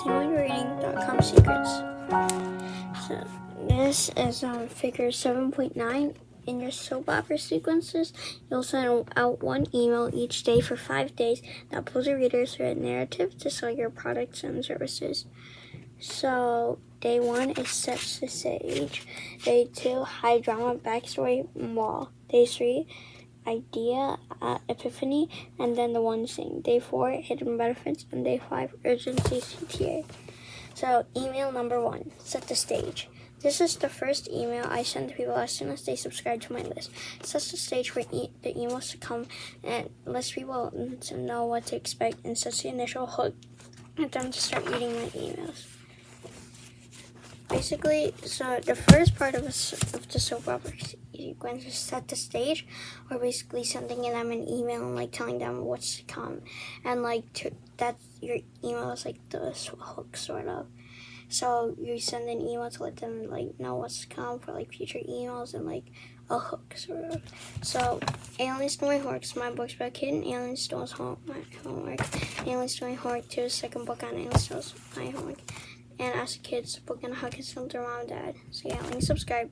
continuing reading DotCom secrets. So this is figure 7.9. In your soap opera sequences, you'll send out one email each day for 5 days that pulls your readers through a narrative to sell your products and services. So day 1 is sets the stage. Day 2, high drama backstory wall. Day 3, idea epiphany, and then the one thing. Day 4, hidden benefits, and day 5, urgency CTA. So email number 1, set the stage. This is the first email I send to people as soon as they subscribe to my list. It sets the stage for the emails to come and lets people to know what to expect and sets the initial hook for them to start reading my emails. Basically, so the first part of the soap opera sequence is set the stage, or basically sending them an email and like telling them what's to come, and that your email is like the hook sort of. So you send an email to let them like know what's to come for like future emails and like a hook sort of. So Aliens Doing Homework is my book's about kid and aliens doing homework. Aliens Doing Homework 2 is the second book on aliens doing my homework. And as a kid's book on how kids film their mom and dad. So yeah, like and subscribe.